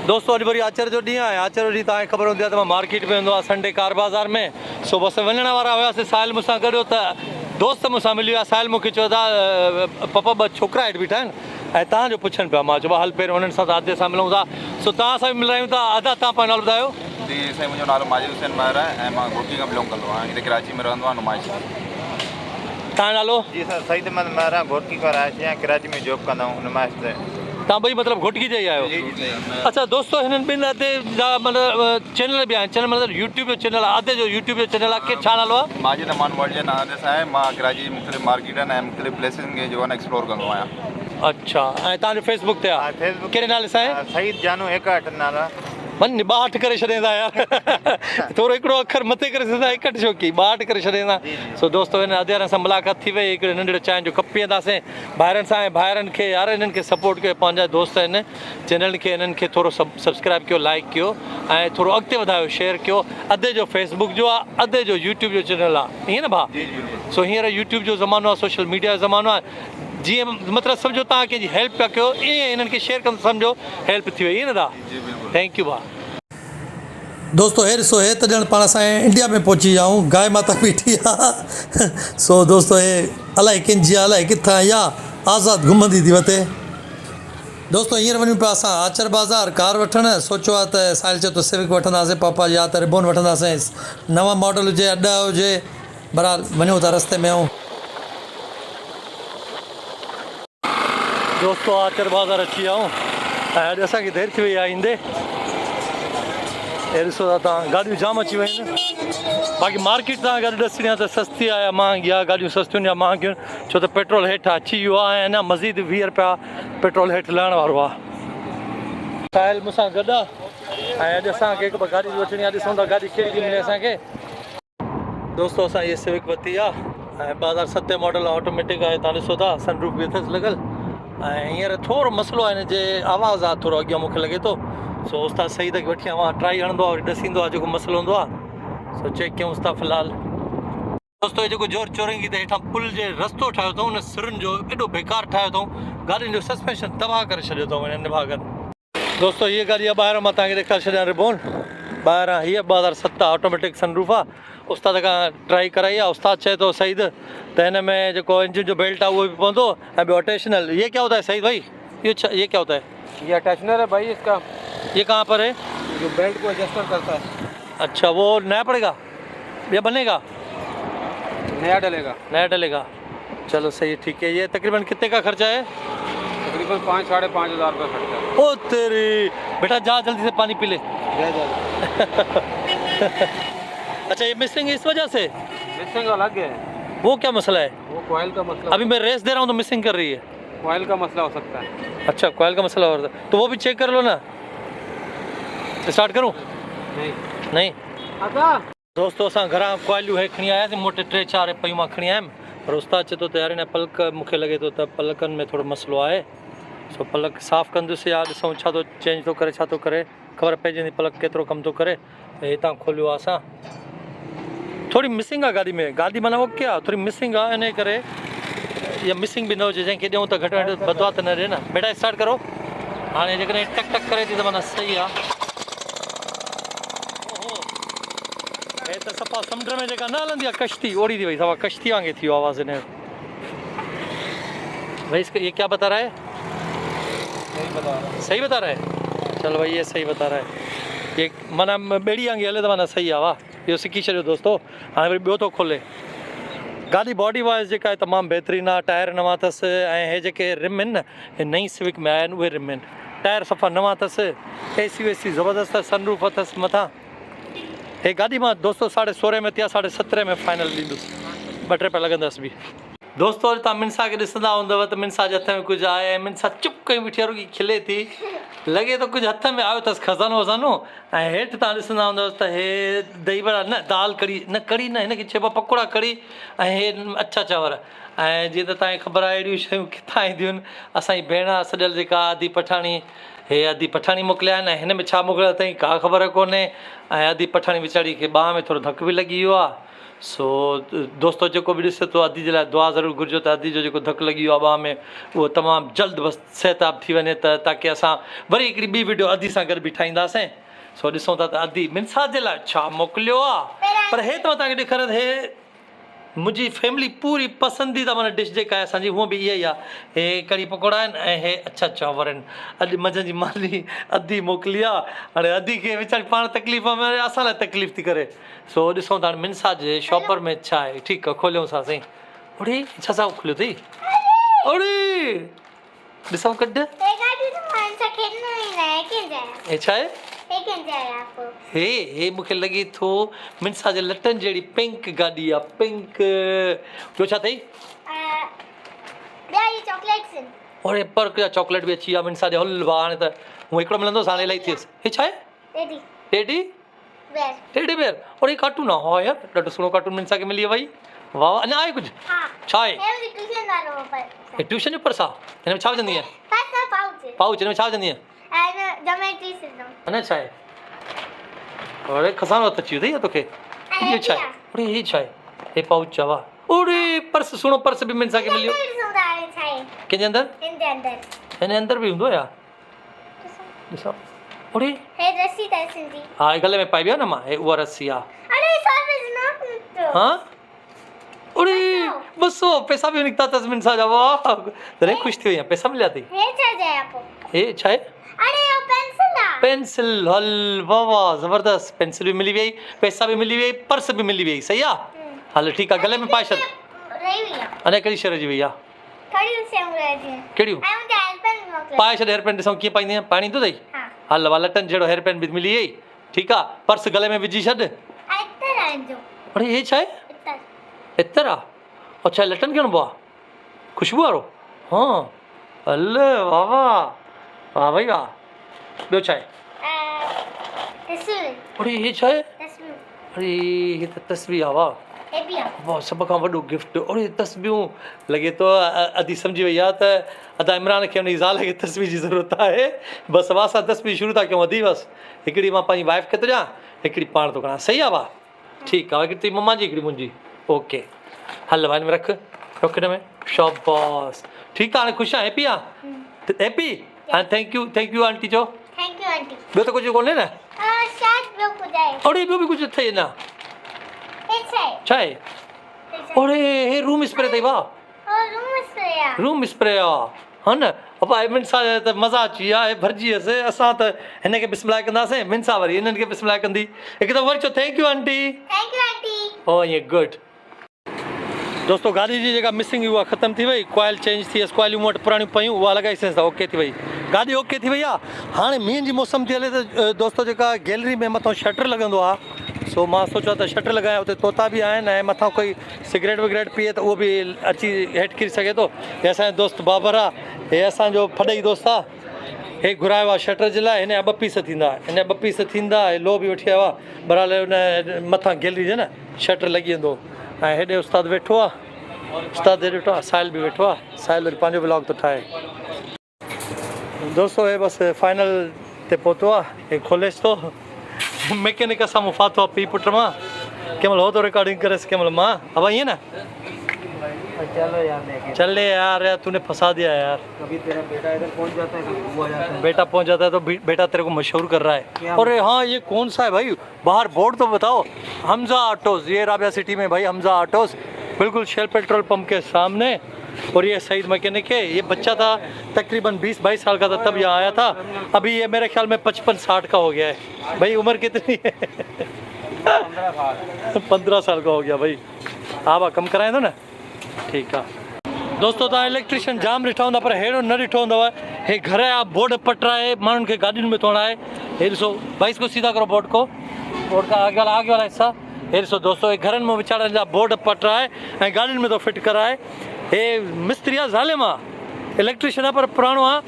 दोस्तों अॼु वरी आचर जो ॾींहुं आहे। आचर जो ॾींहुं तव्हांखे ख़बर हूंदी आहे त मां मार्केट में वेंदो आहे संडे कार बाज़ार में। सो बसि वञण वारा हुआसीं। साहिल मूंसां गॾु हो त दोस्त मूंसां मिली विया। साहिल मूंखे चयो था पपा ॿ छोकिरा हेठि बीठा आहिनि ऐं तव्हांजो पुछनि पिया। मां चयो हल पहिरियों हुननि सां अधे सां मिलूं था। सो तव्हां सां बि मिलायूं था। अदा तव्हां पंहिंजो नालो ॿुधायो। जी साईं, मुंहिंजो नालो माजिद हुसैन महर आहे ऐं मां घोटी खां बिलोंग कंदो आहियां। हिते कराची में रहंदो आहियां नुमाइश। तव्हांजो नालो? जी सर, सईद अहमद महर आहे, घोटकी खां रहायशी आहियां, कराची में जॉब कंदा आहियूं नुमाइश ते। तव्हां ॿई मतिलबु घोटकी जा ई आहियो? अच्छा दोस्तों, हिननि ॿिनि अधे जा मतिलबु चैनल बि आहिनि। चैनल मतिलबु यूट्यूब जो चैनल आहे। अधे जो यूट्यूब जो चैनल आहे। छा नालो आहे? माजिद अमान वर्ल्ड जे नाले सां आहे। मां कराची जी मुख़्तलिफ़ मार्केटनि ऐं मुख़्तलिफ़ प्लेसिस खे जो आहे न एक्सप्लोर कंदो आहियां। अच्छा, ऐं तव्हांजो फेसबुक ते आहे? फेसबुक कहिड़े नाले सां आहे? सईद जानू 61 नाला। वञ 62 करे छॾींदा यार। थोरो हिकिड़ो अखर मथे करे छॾींदा, 61 छो की 62 करे छॾींदा। सो दोस्तों, हिन अधेरनि सां मुलाक़ात थी वई। हिकिड़े नंढड़े चांहि जो कप पीअंदासीं भाइरनि सां। ऐं भाइरनि खे यार हिननि खे सपोर्ट कयो। पंहिंजा दोस्त आहिनि, चैनल खे हिननि खे थोरो सब्सक्राइब कयो, लाइक कयो ऐं थोरो अॻिते वधायो, शेयर कयो। अधे जो फेसबुक जो आहे, अधे जो यूट्यूब जो चैनल आहे, ईअं न भाउ? सो हींअर यूट्यूब जो ज़मानो आहे, सोशल मीडिया जो ज़मानो आहे। जीअं मतिलबु सम्झो तव्हां कंहिंजी हेल्प पिया कयो, ईअं हिननि खे शेयर कंदो सम्झो हेल्प थी वई, ईअं न था? थैंक यू भाउ। दोस्तों हे ॾिसो, हे त ॼण पाण असां इंडिया में पहुची विया आहियूं। गांइ माता बीठी आहे। सो दोस्तों, हे अलाए कंहिंजी आहे, अलाए किथां आई आहे, आज़ादु घुमंदी थी वठे। दोस्तों हींअर वञूं पिया असां आचर बाज़ार कार वठणु। सोचियो आहे त साहिल चयो त सिविक वठंदासीं पापा, या त रिबोन वठंदासीं, नवां मॉडल हुजे, अॾा हुजे। बहरहाल वञूं था रस्ते में। ऐं दोस्तों आचर बाज़ार अची विया आहियूं ऐं अॼु असांखे देरि थी वई आहे ईंदे। हे ॾिसो था तव्हां, गाॾियूं जाम अची वियूं आहिनि। बाक़ी मार्केट तव्हांखे अॼु ॾिसणी आहे त सस्ती आहे या महांगी आहे। गाॾियूं सस्तियूं या महांगियूं, छो त पेट्रोल हेठि अची वियो आहे ऐं अञा मज़ीद 20 रुपया पेट्रोल हेठि लहण वारो आहे। साहिल मूंसां गॾु आहे ऐं अॼु असांखे हिकु ॿ गाॾी वठणी आहे। ॾिसूं था गाॾी कहिड़ी थी मिले असांखे। दोस्तों असां इहा सिविक वरिती आहे ऐं 2007 मॉडल ऑटोमेटिक आहे। तव्हां ॾिसो था सनरूफ बि अथसि लॻल। ऐं हींअर थोरो मसइलो आहे हिन जे आवाज़ु आहे, थोरो अॻियां मूंखे लॻे थो। सो उस्ताद सईद खे वठी आवां, ट्राई हणंदो आहे, वरी ॾसींदो आहे जेको मसइलो हूंदो आहे। सो चेक कयूंसि था फ़िलहाल। दोस्तों, जेको जोर चोरंगी ते हेठां पुल जे रस्तो ठाहियो अथऊं, हुन सिरुनि जो एॾो बेकार ठाहियो अथऊं। गाॾियुनि जो सस्पेंशन तबाह करे छॾियो अथऊं हिननि निभागनि। दोस्तों, हीअ गाॾी आहे ॿाहिरां मां तव्हांखे ॾेखारे छॾियां रिबोन। ॿाहिरां हीअ 2007 ऑटोमेटिक सनरूफ आहे। उस्ताद खां ट्राई कराई आहे। उस्ताद चए थो सईद त हिन में जेको इंजन जो बेल्ट आहे उहो बि पवंदो ऐं ॿियो अटैचनल। ये क्या होता है सईद भाई? ये क्या होता है? ये अटैचनर है भाई इसका। ये कहाँ पर है? जो बेल्ट को एडजस्टर करता है। अच्छा, वो नया पड़ेगा या बनेगा? नया डलेगा। नया डलेगा। चलो सही है, ठीक है। ये तकरीबन कितने का खर्चा है? तकरीबन 5 साढ़े 5 हज़ार का खर्चा है। ओ तेरी बेटा, जा जल्दी से पानी पी ले। अच्छा, ये मिसिंग इस वजह से? मिसिंग अलग है। वो क्या मसला है? वो कोयल का मसला। अभी मैं रेस दे रहा हूँ तो मिसिंग कर रही है। कोयल का मसला हो सकता है। अच्छा, कोयल का मसला हो रहा है तो वो भी चेक कर लो ना। स्टार्ट करूँ? नहीं। दोस्तों, असां घरां कोयलियूं हे खणी आयासीं, मोटे 3-4 पयूं मां खणी आयुमि। पर उस्ताद चए थो त यार हिन पलक, मूंखे लॻे थो त पलकनि में थोरो मसइलो आहे। सो पलक साफ़ु कंदुसि या ॾिसूं छा थो चेंज थो करे, छा थो करे, ख़बर पइजी वेंदी पलक केतिरो कमु थो करे। हितां खोलियो आहे असां। थोरी मिसिंग आहे गाॾी में। गाॾी माना ओके आहे, थोरी मिसिंग आहे, इन करे इहा मिसिंग बि न हुजे। जंहिंखे ॾियूं त घटि में घटि बदवा त न ॾिए न। बेटा स्टार्ट करो। हाणे जेकॾहिं टक टक करे थी त माना सही आहे। हे त सफ़ा समुंड में जेका न हलंदी आहे कश्ती, ओड़ी थी वई, सफ़ा कश्ती वांगुरु थी वियो आवाज़ हिन जो। भाई इसका ये क्या बता रहा है? सही बता रहा है। चलो भाई, ये सही बता रहा है। ये माना ॿेड़ी वांगुरु हले त माना सही आहे। वाह, इहो सिखी छॾियो दोस्तो। हाणे वरी ॿियो थो खोले। गाॾी बॉडी वाइज़ जेका आहे तमामु बहितरीनु आहे। टायर नवां अथसि ऐं हे जेके रिम आहिनि न, हे नई सिविक में आया आहिनि, उहे रिम आहिनि। टायर सफ़ा नवां अथसि। AC वेसी ज़बरदस्त अथसि। सनरूफ अथसि मथां। हे गाॾी मां दोस्तो 16.5 में थिया, 17.5 में फाइनल ॾींदुसि। 2-3 रुपया लॻंदसि बि। दोस्तो, अॼु तव्हां मिनसा खे ॾिसंदा हूंदव त मिनसा जे हथ में कुझु आहे ऐं मिनसा चुप कई बीठी रुॻी खिले थी। लॻे थो कुझु हथ में आयो अथसि, खज़ानो वज़ानो। ऐं हेठि तव्हां ॾिसंदा हूंदवसि त हे दही बड़ा न, दाल कढ़ी न, कढ़ी न, हिनखे चइबो आहे पकोड़ा कढ़ी। ऐं हे अछा चांवर। ऐं जीअं त तव्हांखे ख़बर आहे अहिड़ियूं शयूं किथां ईंदियूं आहिनि। असांजी भेण आहे सॼल जेका आदि पठाणी, हे आदि पठाणी मोकिलिया आहिनि ऐं हिन में छा मोकिलियो अथई का ख़बर कोन्हे। ऐं आदि पठाणी वीचारी खे ॿाह में थोरो धकु बि लॻी वियो आहे। सो दोस्तो जेको बि ॾिसे थो अदी जे लाइ दुआ ज़रूरु घुरिजो त अदी जो जेको धकु लॻी वियो आहे ॿाह में उहो तमामु जल्द बसि सिहताब थी वञे त ताकी असां वरी हिकिड़ी ॿी वीडियो अदी सां गॾु बि ठाहींदासीं। सो ॾिसूं था त अदी मिनसा जे लाइ छा मोकिलियो आहे। पर हे त मां तव्हांखे ॾेखारियां त हे मुंहिंजी फैमिली पूरी पसंदीदा माना डिश जेका आहे असांजी उहा बि इहा ई आहे। हे कढ़ी पकोड़ा आहिनि ऐं हे अच्छा चांवर आहिनि। अॼु मंझंदि जी माली अदी मोकिली आहे। हाणे अदी खे वीचारी पाण तकलीफ़ में असां लाइ तकलीफ़ थी करे। सो ॾिसूं था मिनसा जे शॉपर में छा आहे। ठीकु आहे खोलियूं था साईं। ओड़ी छा सां खुलियो अथई ओड़ी ॾिसूं कढ हे छा आहे। हे मूंखे लॻे थो मिनसा जे लटनि जहिड़ी पिंक गाॾी आहे पिंक। ॿियो छा अथई और पर्क जा चॉकलेट बि अची विया मिनसा जे हल वाह हाणे त हूअ हिकिड़ो मिलंदो हाणे इलाही थियसि। हे छा आहे टेडी बेयर और हे कार्टून आहे हा यार ॾाढो सुहिणो कार्टून मिनसा खे मिली वियो भई वाह अञा आहे कुझु छा आहे हे ट्यूशन जो पर्स आहे हिन में छा विझंदी आहे पाउच हिन में छा विझंदी आहे अञा छा आहे अरे खसानो त अची वियो अथई तोखे इहो छा आहे अरे हे छा आहे हे पाउच आहे वाह ओड़े पर्स सुहिणो पर्स बि मिनसा खे मिलियो कंहिंजे अंदरि हिन अंदरि बि हूंदो यार ॾिसो ओड़े हा गले में पाइबी आहे न मां हे उहा रस्सी आहे हाँ ओड़े 200 पैसा बि निकिता अथसि मिनसा जा वाह तॾहिं ख़ुशि थी वई आहे पैसा मिलिया अथई हे छा आहे पेंसिल हल वाह वाह ज़बरदस्त पेंसिल भी मिली वही पैसा भी मिली वही पर्स भी मिली वही सही आहे हल ठीकु आहे गले में पाए छॾ अने कहिड़ी शइ रहिजी वई आहे कहिड़ियूं पाए छॾ हेयर पेन ॾिसूं कीअं पाईंदी आहियां पाइणी ईंदो अथई हल वाह लटनि जहिड़ो हेयर पेन बि मिली वई ठीकु आहे पर्स गले में विझी छॾ अरे हे छा आहे इतर आहे अच्छा लटनि खे हणबो आहे ख़ुशबू वारो हाँ हल वाह वाह वाह भई वाह ॿियो छा आहे अरे हे छा आहे अरे हे त तस्वीर आहे वाह वाह सभ खां वॾो गिफ्ट अरे तस्वीरूं लॻे थो अदी सम्झी वई आहे त अदा इमरान खे हुनजी ज़ाल खे तस्वीर जी ज़रूरत आहे बसि वाह सां तस्वीर शुरू था कयूं अदी बसि हिकिड़ी मां पंहिंजी वाइफ खे थो ॾियां हिकिड़ी पाण थो खणा सही आहे वाह ठीकु आहे हिकिड़ी तुंहिंजी मम्मा जी हिकिड़ी मुंहिंजी ओके हल वाह हिन में रख हिन में शाबाश ठीकु आहे हाणे ख़ुशि आहे हैप्पी आहे हैप्पी हाणे थैंक यू आंटी चओ ॿियो त कुझु कोन्हे न अड़े ॿियो बि कुझु अथई न छा आहे अड़े हे रूम स्प्रे अथई वाह रूम स्प्रे आहे हा न पप्पा मिनसा त मज़ा अची विया हे भरिजी वियसि असां त हिन खे बिस्मिलाह कंदासीं मिनसा वरी हिननि खे बिस्मिलाह कंदी हिकु दफ़ो वरी चओ थैंक यू आंटी ओ ईअं गुड दोस्तो गाॾी जी जेका मिसिंग हुई उहा ख़तमु थी वई कॉइल चेंज थी वियसि कॉइलियूं मूं वटि पुराणियूं पयूं उहा लॻाईसीं त ओके थी वई गाॾी ओके थी वई आहे हाणे मींहं जी मौसम थी हले त दोस्तो जेका गैलरी में मथां शटर लॻंदो आहे सो मां सोचियो त शटर लॻायां हुते तोता बि आहिनि ऐं मथां कोई सिगरेट विगरेट पीए त उहो बि अची हेठि किरी सघे थो हे असांजो दोस्त बाबर आहे हे असांजो फॾई दोस्त आहे हे घुरायो आहे शटर जे लाइ हिन जा 2 पीस थींदा हिन जा 2 पीस थींदा हे लो बि वठी आयो आहे बरहाल हुन मथां गैलरी जे न शटर लॻी वेंदो ऐं हेॾे उस्तादु वेठो आहे उस्ताद वेठो आहे साहिल बि वेठो आहे साहिल वरी पंहिंजो ब्लॉग थो ठाहे दोस्तो हे बसि फाइनल ते पहुतो आहे हे खोलेसि थो मैकेनिक सां मूं फाथो आहे पीउ पुट मां कंहिं महिल हो थो रिकॉर्डिंग करेसि कंहिं महिल मां अब ईअं न चले यार तूने फंसा दिया यार कभी तेरा बेटा इधर पहुंच जाता है कभी वो आ जाता है बेटा पहुंच जाता है तो बेटा तेरे को मशहूर कर रहा है अरे हाँ ये कौन सा है भाई बाहर बोर्ड तो बताओ हमजा ऑटोज ये राबिया सिटी में भाई हमजा ऑटोज बिल्कुल शेल पेट्रोल पंप के सामने और ये सईद मैकेनिक है ये बच्चा था तकरीबन 20-22 साल का था तब यहाँ आया था अभी ये मेरे ख्याल में 55-60 का हो गया है भाई उम्र कितनी है 15 साल का हो गया भाई हा कम कराए थो न ठीकु आहे दोस्तो तव्हां इलेक्ट्रिशियन जाम ॾिठा हूंदा पर अहिड़ो न ॾिठो हूंदव हे घर जा बोर्ड पटराए माण्हुनि खे गाॾियुनि में थोड़ा है हे ॾिसो भाई इसको सीधा करो बोर्ड का आगे वाला हिस्सा हे ॾिसो दोस्तो हे घरनि में वीचारनि जा बोर्ड पटराए ऐं गाॾियुनि में थो फिट कराए हे मिस्त्री आहे ज़ालिम आहे इलेक्ट्रिशियन आहे पर पुराणो आहे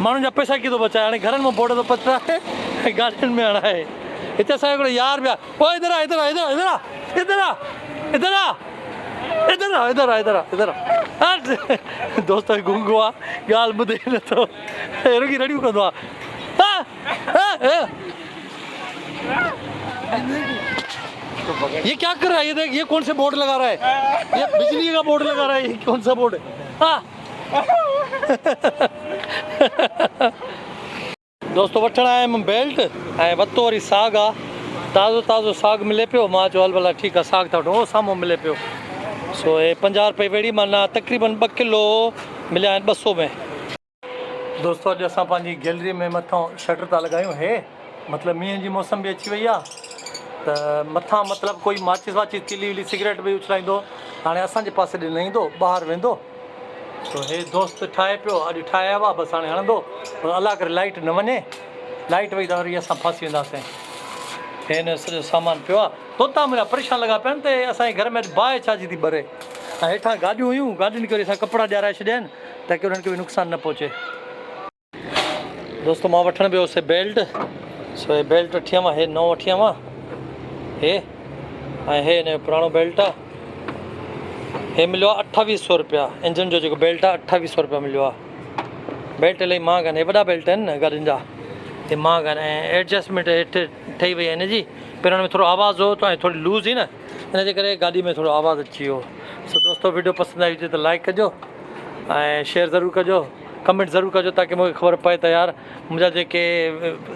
माण्हुनि जा पैसा कीअं थो बचाए हाणे घरनि में बोर्ड थो पटराए ऐं गाॾियुनि में हणाए हिते असांजो हिकिड़ो यार बि आहे पोइ इधर आ दोस्त गुंगो आहे ॻाल्हि ॿुधे नथो अहिड़ो की रड़ियूं कंदो आहे ये क्या कर रहा है? ये देख, ये कौन से बोर्ड लगा रहा है? ये बिजली का बोर्ड लगा रहा है। ये कौन सा बोर्ड है? हाँ दोस्तों वठण आयुमि बेल्ट ऐं वरितो वरी साग आहे। ताज़ो ताज़ो साग मिले पियो। मां चयो हल भला ठीकु आहे साग था वठूं। उहो साम्हूं मिले पियो। सो हे 50 रुपए वेड़ी माना तक़रीबन 2 किलो मिलिया आहिनि 200 में। दोस्तों अॼु असां पंहिंजी गैलरी में मथां शटर था लॻायूं। हे मतिलबु मींहं जी मौसम बि अची वई आहे त मथां मतिलबु कोई माचिस वाचिस तिली विली सिगरेट बि उछलाईंदो हाणे असांजे पासे ॾे न ईंदो, ॿाहिरि वेंदो। सो हे दोस्त ठाहे पियो, अॼु ठाहे आयो आहे, बसि हाणे हणंदो। पर अलाह करे लाइट न वञे, लाइट वई त वरी असां फासी वेंदासीं। हे न सॼो सामान पियो आहे। तोता मुंहिंजा परेशान लॻा पिया आहिनि त असांजे घर में बाहि छाजी थी ॿरे। ऐं हेठां गाॾियूं हुयूं, गाॾियुनि करे असां कपिड़ा ॾियाराए छॾिया आहिनि ताकी उन्हनि खे बि नुक़सानु न पहुचे। दोस्तों मां वठणु वियो हुउसि बेल्ट। सो हे बेल्ट वठी आयमि, हे नओं वठी आयमि हे। ऐं हे हिन जो पुराणो बेल्ट आहे। हे मिलियो आहे 2800 रुपया। इंजन जो जेको बेल्ट आहे 2800 रुपया मिलियो आहे। बेल्ट इलाही महांगा आहिनि, हे वॾा बेल्ट आहिनि न गाॾियुनि जा, हे महांगा आहिनि। ऐं एडजस्टमेंट हेठि ठही वई आहे हिन जी। पहिरियों में थोरो आवाज़ु हो त थोरी लूज़ हुई न, हिन जे करे गाॾी में थोरो आवाज़ु अची वियो। सो दोस्तों वीडियो पसंदि आई हुजे त लाइक कजो ऐं शेयर ज़रूरु कजो, कमेंट ज़रूरु कजो ताकी मूंखे ख़बर पए त यार मुंहिंजा जेके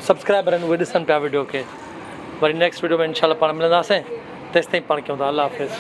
सब्सक्राइबर आहिनि उहे ॾिसनि पिया वीडियो खे। वरी नेक्स्ट वीडियो में इनशाला पाण मिलंदासीं। तेसिताईं पाण कयूं था। अल्लाह हाफ़िज़।